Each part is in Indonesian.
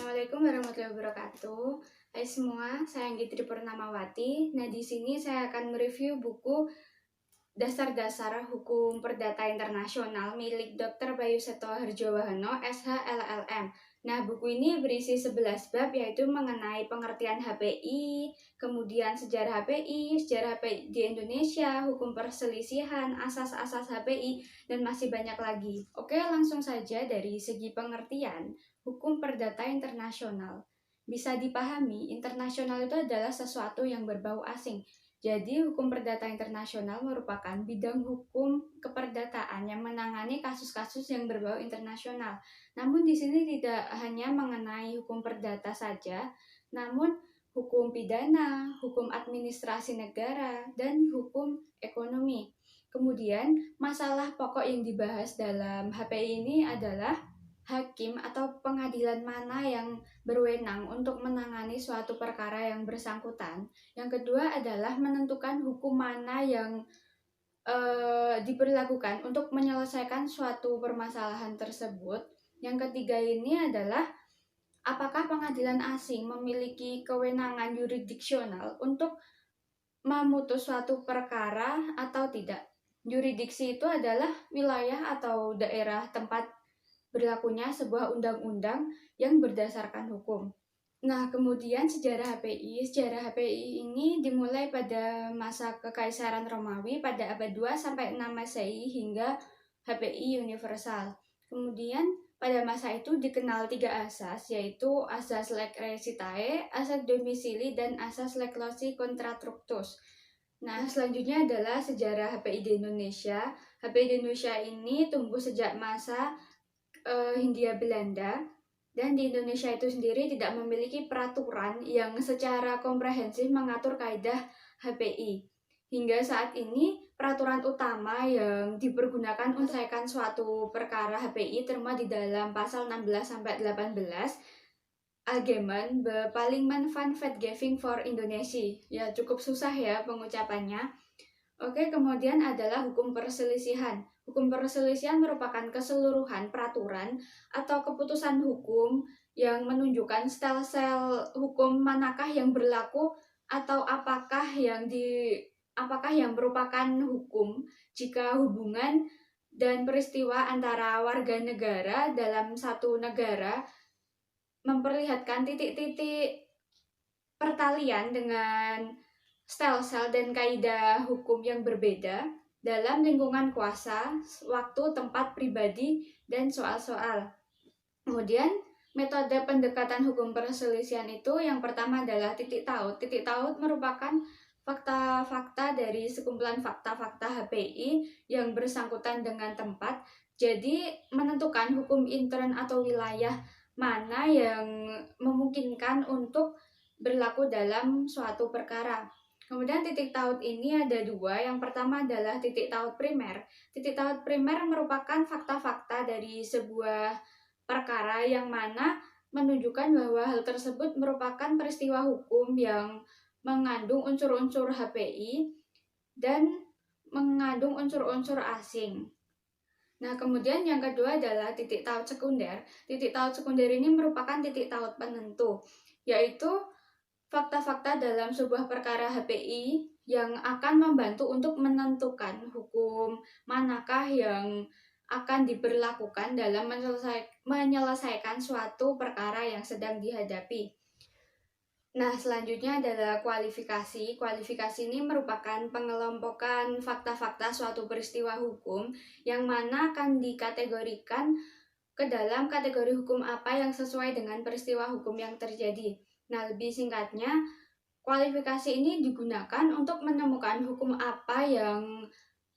Assalamualaikum warahmatullahi wabarakatuh. Hai semua, saya Anggitri Purnamawati. Nah, di sini saya akan mereview buku Dasar-Dasar Hukum Perdata Internasional milik Dr. Bayu Seto Harjowahono, SH-LLM. Nah, buku ini berisi 11 bab, yaitu mengenai pengertian HPI, kemudian sejarah HPI, sejarah HPI di Indonesia, hukum perselisihan, asas-asas HPI, dan masih banyak lagi. Oke, langsung saja dari segi pengertian. Hukum perdata internasional. Bisa dipahami, internasional itu adalah sesuatu yang berbau asing. Jadi, hukum perdata internasional merupakan bidang hukum keperdataan yang menangani kasus-kasus yang berbau internasional. Namun di sini tidak hanya mengenai hukum perdata saja, namun hukum pidana, hukum administrasi negara, dan hukum ekonomi. Kemudian, masalah pokok yang dibahas dalam HPI ini adalah hakim atau pengadilan mana yang berwenang untuk menangani suatu perkara yang bersangkutan. Yang kedua adalah menentukan hukum mana yang diberlakukan untuk menyelesaikan suatu permasalahan tersebut. Yang ketiga ini adalah apakah pengadilan asing memiliki kewenangan yurisdiksional untuk memutus suatu perkara atau tidak. Yurisdiksi itu adalah wilayah atau daerah tempat berlakunya sebuah undang-undang yang berdasarkan hukum. Nah, kemudian sejarah HPI. Sejarah HPI ini dimulai pada masa Kekaisaran Romawi pada abad 2 sampai 6 Masehi hingga HPI universal. Kemudian pada masa itu dikenal 3 asas, yaitu asas leg recitae, asas domisili, dan asas leg loci contratructus. Nah, selanjutnya adalah sejarah HPI di Indonesia. HPI di Indonesia ini tumbuh sejak masa Hindia Belanda, dan di Indonesia itu sendiri tidak memiliki peraturan yang secara komprehensif mengatur kaidah HPI. Hingga saat ini, peraturan utama yang dipergunakan untuk menyelesaikan suatu perkara HPI termuat di dalam pasal 16-18 Algemeen Bepalingman van Wetgeving voor Indonesia. Ya, cukup susah ya pengucapannya. Oke, kemudian adalah hukum perselisihan. Hukum perselisihan merupakan keseluruhan peraturan atau keputusan hukum yang menunjukkan stelsel hukum manakah yang berlaku atau apakah yang merupakan hukum jika hubungan dan peristiwa antara warga negara dalam satu negara memperlihatkan titik-titik pertalian dengan stelsel dan kaidah hukum yang berbeda dalam lingkungan kuasa, waktu, tempat, pribadi, dan soal-soal. Kemudian, metode pendekatan hukum perselisihan itu yang pertama adalah titik taut. Titik taut merupakan fakta-fakta dari sekumpulan fakta-fakta HPI yang bersangkutan dengan tempat. Jadi, menentukan hukum intern atau wilayah mana yang memungkinkan untuk berlaku dalam suatu perkara. Kemudian titik taut ini ada dua. Yang pertama adalah titik taut primer. Titik taut primer merupakan fakta-fakta dari sebuah perkara yang mana menunjukkan bahwa hal tersebut merupakan peristiwa hukum yang mengandung unsur-unsur HPI dan mengandung unsur-unsur asing. Nah, kemudian yang kedua adalah titik taut sekunder. Titik taut sekunder ini merupakan titik taut penentu, yaitu fakta-fakta dalam sebuah perkara HPI yang akan membantu untuk menentukan hukum manakah yang akan diberlakukan dalam menyelesaikan suatu perkara yang sedang dihadapi. Nah, selanjutnya adalah kualifikasi. Kualifikasi ini merupakan pengelompokan fakta-fakta suatu peristiwa hukum yang mana akan dikategorikan ke dalam kategori hukum apa yang sesuai dengan peristiwa hukum yang terjadi. Nah, lebih singkatnya, kualifikasi ini digunakan untuk menemukan hukum apa yang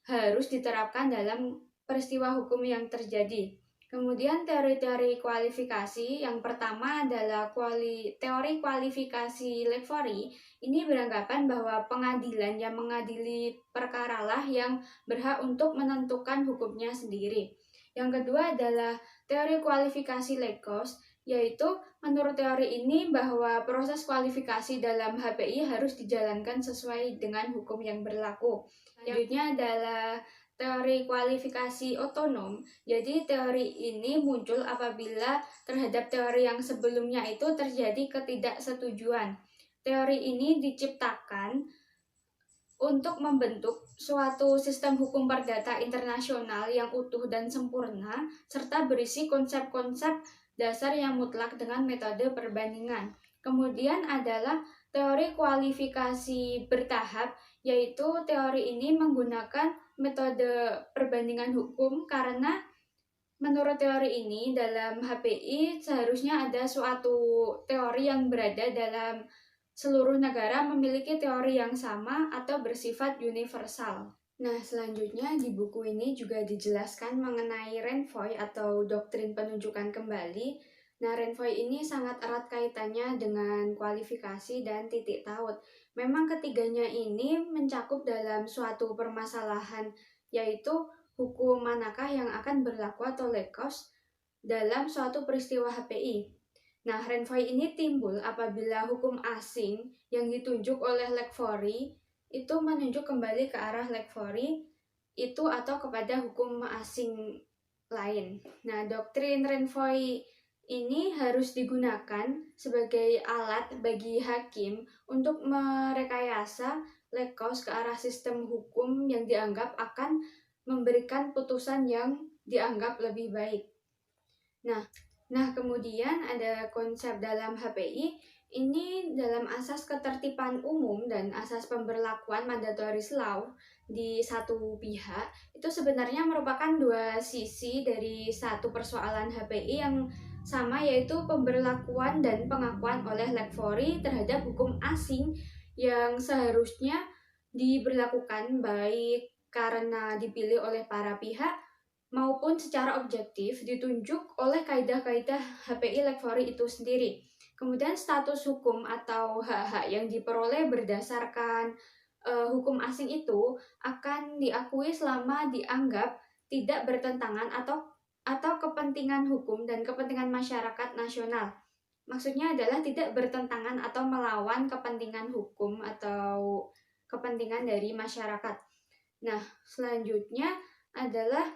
harus diterapkan dalam peristiwa hukum yang terjadi. Kemudian teori-teori kualifikasi, yang pertama adalah teori kualifikasi Lecvory. Ini beranggapan bahwa pengadilan yang mengadili perkara lah yang berhak untuk menentukan hukumnya sendiri. Yang kedua adalah teori kualifikasi Lekos, yaitu menurut teori ini bahwa proses kualifikasi dalam HPI harus dijalankan sesuai dengan hukum yang berlaku. Selanjutnya adalah teori kualifikasi otonom. Jadi teori ini muncul apabila terhadap teori yang sebelumnya itu terjadi ketidaksetujuan. Teori ini diciptakan untuk membentuk suatu sistem hukum perdata internasional yang utuh dan sempurna, serta berisi konsep-konsep dasar yang mutlak dengan metode perbandingan. Kemudian adalah teori kualifikasi bertahap, yaitu teori ini menggunakan metode perbandingan hukum karena menurut teori ini dalam HPI seharusnya ada suatu teori yang berada dalam seluruh negara memiliki teori yang sama atau bersifat universal. Nah, selanjutnya di buku ini juga dijelaskan mengenai Renvoy atau doktrin penunjukan kembali. Nah, Renvoy ini sangat erat kaitannya dengan kualifikasi dan titik taut. Memang ketiganya ini mencakup dalam suatu permasalahan, yaitu hukum manakah yang akan berlaku atau lekos dalam suatu peristiwa HPI. Nah, Renvoy ini timbul apabila hukum asing yang ditunjuk oleh Lekfori itu menunjuk kembali ke arah Lekfori itu atau kepada hukum asing lain. Nah, doktrin Renvoy ini harus digunakan sebagai alat bagi hakim untuk merekayasa lekos ke arah sistem hukum yang dianggap akan memberikan putusan yang dianggap lebih baik. Nah, kemudian ada konsep dalam HPI, ini dalam asas ketertiban umum dan asas pemberlakuan mandatory law di satu pihak, itu sebenarnya merupakan dua sisi dari satu persoalan HPI yang sama, yaitu pemberlakuan dan pengakuan oleh Lekfori terhadap hukum asing yang seharusnya diberlakukan baik karena dipilih oleh para pihak maupun secara objektif ditunjuk oleh kaidah-kaidah HPI Lekfori itu sendiri. Kemudian status hukum atau hak-hak yang diperoleh berdasarkan hukum asing itu akan diakui selama dianggap tidak bertentangan atau kepentingan hukum dan kepentingan masyarakat nasional. Maksudnya adalah tidak bertentangan atau melawan kepentingan hukum atau kepentingan dari masyarakat. Nah, selanjutnya adalah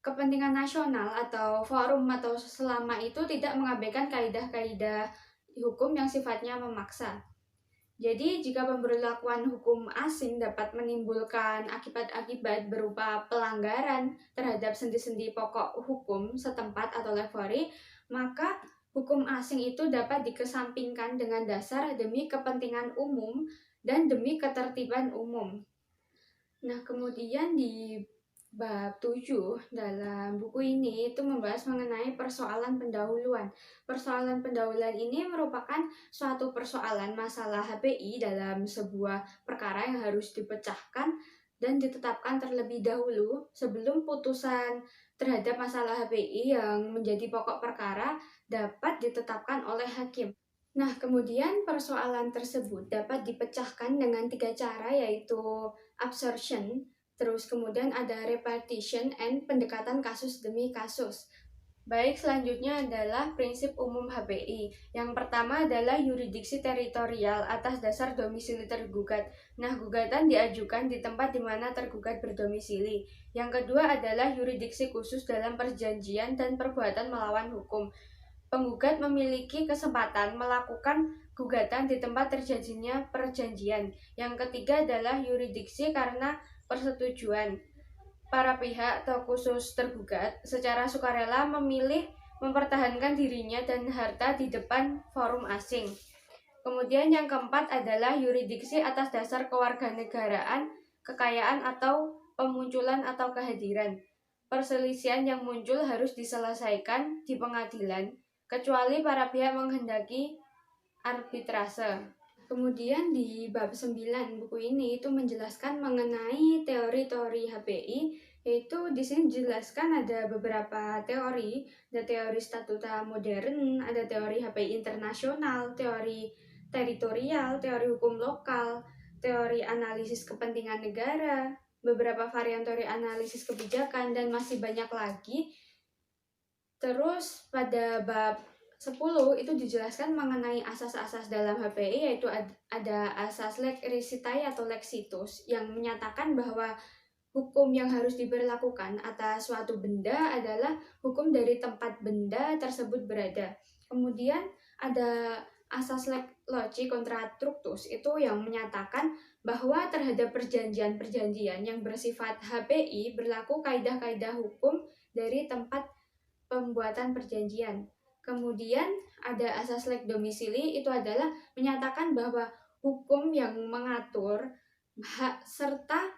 kepentingan nasional atau forum atau selama itu tidak mengabaikan kaidah-kaidah hukum yang sifatnya memaksa. Jadi, jika pemberlakuan hukum asing dapat menimbulkan akibat-akibat berupa pelanggaran terhadap sendi-sendi pokok hukum setempat atau Lekfori, maka hukum asing itu dapat dikesampingkan dengan dasar demi kepentingan umum dan demi ketertiban umum. Nah, kemudian di bab 7 dalam buku ini itu membahas mengenai persoalan pendahuluan. Persoalan pendahuluan ini merupakan suatu persoalan masalah HPI dalam sebuah perkara yang harus dipecahkan dan ditetapkan terlebih dahulu sebelum putusan terhadap masalah HPI yang menjadi pokok perkara dapat ditetapkan oleh hakim. Nah, kemudian persoalan tersebut dapat dipecahkan dengan 3 cara, yaitu absorption, terus kemudian ada repartition and pendekatan kasus demi kasus. Baik, selanjutnya adalah prinsip umum HPI. Yang pertama adalah yurisdiksi teritorial atas dasar domisili tergugat. Nah, gugatan diajukan di tempat di mana tergugat berdomisili. Yang kedua adalah yurisdiksi khusus dalam perjanjian dan perbuatan melawan hukum. Penggugat memiliki kesempatan melakukan gugatan di tempat terjadinya perjanjian. Yang ketiga adalah yurisdiksi karena persetujuan. Para pihak atau khusus tergugat secara sukarela memilih mempertahankan dirinya dan harta di depan forum asing. Kemudian yang keempat adalah yurisdiksi atas dasar kewarganegaraan, kekayaan atau pemunculan atau kehadiran. Perselisihan yang muncul harus diselesaikan di pengadilan, kecuali para pihak menghendaki arbitrase. Kemudian di bab 9 buku ini itu menjelaskan mengenai teori-teori HPI, yaitu di sini dijelaskan ada beberapa teori, ada teori statuta modern, ada teori HPI internasional, teori teritorial, teori hukum lokal, teori analisis kepentingan negara, beberapa varian teori analisis kebijakan, dan masih banyak lagi. Terus pada bab 10 itu dijelaskan mengenai asas-asas dalam HPI, yaitu ada asas lex recitae atau lex situs yang menyatakan bahwa hukum yang harus diberlakukan atas suatu benda adalah hukum dari tempat benda tersebut berada. Kemudian ada asas loci contra tructus itu yang menyatakan bahwa terhadap perjanjian-perjanjian yang bersifat HPI berlaku kaidah-kaidah hukum dari tempat pembuatan perjanjian. Kemudian ada asas leg domisili itu adalah menyatakan bahwa hukum yang mengatur hak serta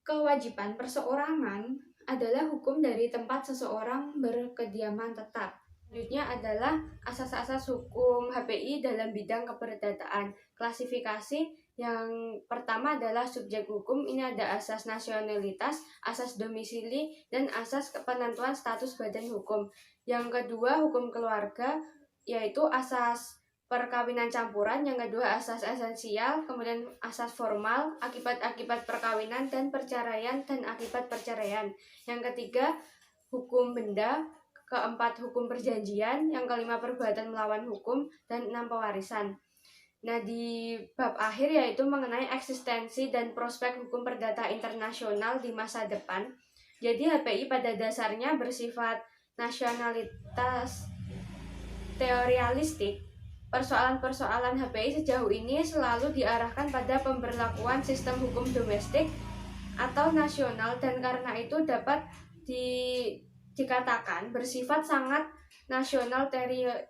kewajiban perseorangan adalah hukum dari tempat seseorang berkediaman tetap. Selanjutnya adalah asas-asas hukum HPI dalam bidang keperdataan. Klasifikasi yang pertama adalah subjek hukum. Ini ada asas nasionalitas, asas domisili, dan asas penentuan status badan hukum. Yang kedua, hukum keluarga, yaitu asas perkawinan campuran. Yang kedua, asas esensial, kemudian asas formal, akibat-akibat perkawinan, dan perceraian dan akibat perceraian. Yang ketiga, hukum benda. Keempat, hukum perjanjian. Yang kelima, perbuatan melawan hukum. Dan enam, pewarisan. Nah, di bab akhir yaitu mengenai eksistensi dan prospek hukum perdata internasional di masa depan. Jadi HPI pada dasarnya bersifat nasionalitas teorialistik. Persoalan-persoalan HPI sejauh ini selalu diarahkan pada pemberlakuan sistem hukum domestik atau nasional, dan karena itu dapat dikatakan bersifat sangat nasional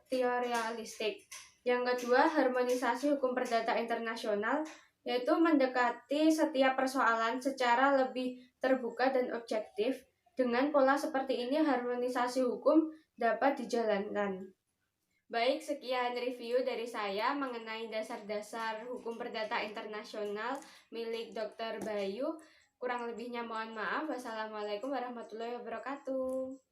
teorialistik. Yang kedua, harmonisasi hukum perdata internasional, yaitu mendekati setiap persoalan secara lebih terbuka dan objektif. Dengan pola seperti ini, harmonisasi hukum dapat dijalankan. Baik, sekian review dari saya mengenai dasar-dasar hukum perdata internasional milik Dr. Bayu. Kurang lebihnya mohon maaf. Wassalamualaikum warahmatullahi wabarakatuh.